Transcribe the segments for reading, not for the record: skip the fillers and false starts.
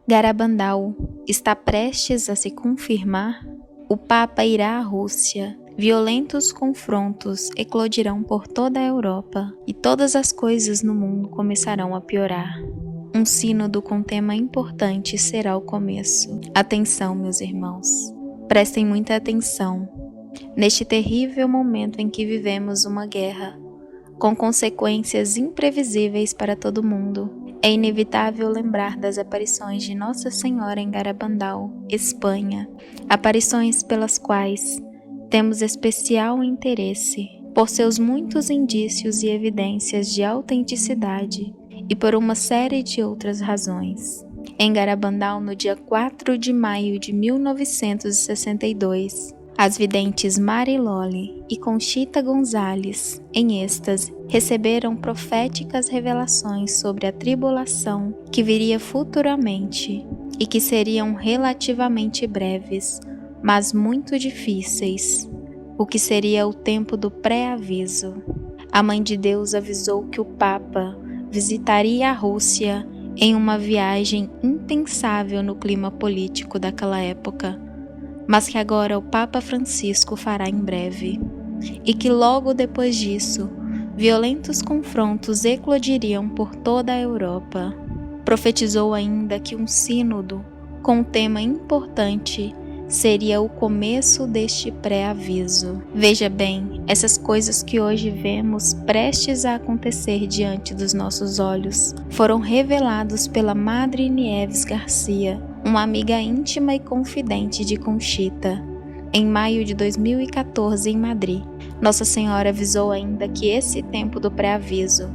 Garabandal está prestes a se confirmar? O Papa irá à Rússia. Violentos confrontos eclodirão por toda a Europa e todas as coisas no mundo começarão a piorar. Um sínodo com tema importante será o começo. Atenção, meus irmãos. Prestem muita atenção. Neste terrível momento em que vivemos uma guerra, com consequências imprevisíveis para todo mundo, é inevitável lembrar das aparições de Nossa Senhora em Garabandal, Espanha, aparições pelas quais temos especial interesse, por seus muitos indícios e evidências de autenticidade e por uma série de outras razões. Em Garabandal, no dia 4 de maio de 1962, as videntes Mariloli e Conchita Gonzalez, em êxtase, receberam proféticas revelações sobre a tribulação que viria futuramente e que seriam relativamente breves, mas muito difíceis, o que seria o tempo do pré-aviso. A Mãe de Deus avisou que o Papa visitaria a Rússia em uma viagem impensável no clima político daquela época, mas que agora o Papa Francisco fará em breve, e que logo depois disso, violentos confrontos eclodiriam por toda a Europa. Profetizou ainda que um sínodo com um tema importante seria o começo deste pré-aviso. Veja bem, essas coisas que hoje vemos prestes a acontecer diante dos nossos olhos foram revelados pela Madre Nieves Garcia, uma amiga íntima e confidente de Conchita, em maio de 2014 em Madrid. Nossa Senhora avisou ainda que esse tempo do pré-aviso,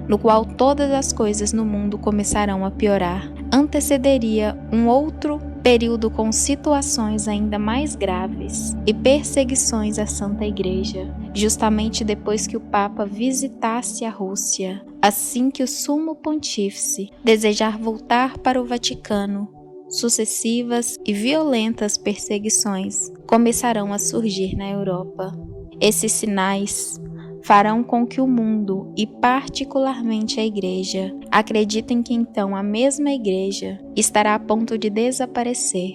no qual todas as coisas no mundo começarão a piorar, antecederia um outro período com situações ainda mais graves e perseguições à Santa Igreja, justamente depois que o Papa visitasse a Rússia, assim que o Sumo Pontífice desejar voltar para o Vaticano. Sucessivas e violentas perseguições começarão a surgir na Europa. Esses sinais farão com que o mundo, e particularmente a Igreja, acreditem que então a mesma Igreja estará a ponto de desaparecer,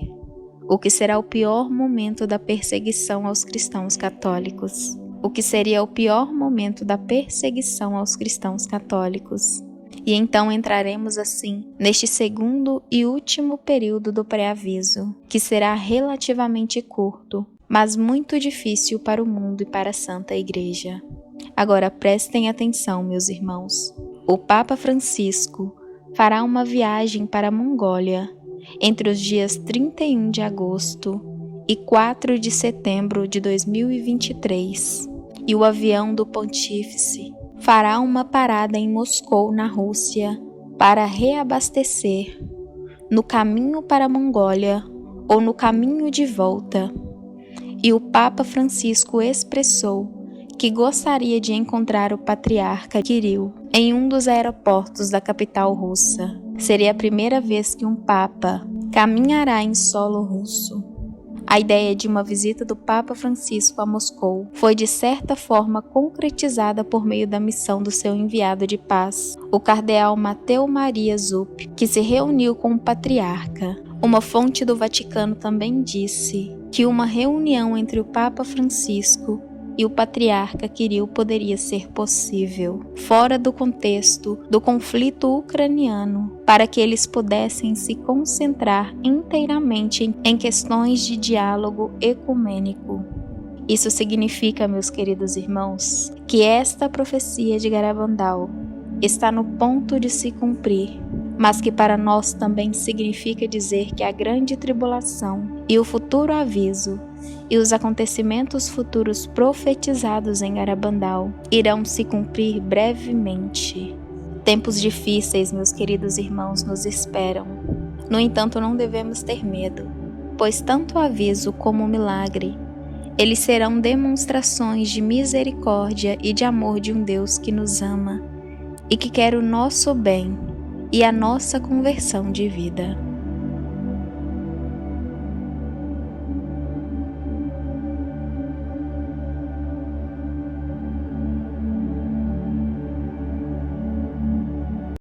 o que será o pior momento da perseguição aos cristãos católicos. E então entraremos assim neste segundo e último período do pré-aviso, que será relativamente curto, mas muito difícil para o mundo e para a Santa Igreja. Agora prestem atenção, meus irmãos. O Papa Francisco fará uma viagem para a Mongólia entre os dias 31 de agosto e 4 de setembro de 2023, e o avião do Pontífice fará uma parada em Moscou, na Rússia, para reabastecer no caminho para a Mongólia ou no caminho de volta. E o Papa Francisco expressou que gostaria de encontrar o patriarca Kirill em um dos aeroportos da capital russa. Seria a primeira vez que um Papa caminhará em solo russo. A ideia de uma visita do Papa Francisco a Moscou foi de certa forma concretizada por meio da missão do seu enviado de paz, o cardeal Mateo Maria Zuppi, que se reuniu com o patriarca. Uma fonte do Vaticano também disse que uma reunião entre o Papa Francisco e o patriarca Kirill poderia ser possível, fora do contexto do conflito ucraniano, para que eles pudessem se concentrar inteiramente em questões de diálogo ecumênico. Isso significa, meus queridos irmãos, que esta profecia de Garabandal está no ponto de se cumprir, mas que para nós também significa dizer que a grande tribulação e o futuro aviso e os acontecimentos futuros profetizados em Garabandal irão se cumprir brevemente. Tempos difíceis, meus queridos irmãos, nos esperam. No entanto, não devemos ter medo, pois tanto o aviso como o milagre, eles serão demonstrações de misericórdia e de amor de um Deus que nos ama e que quer o nosso bem e a nossa conversão de vida.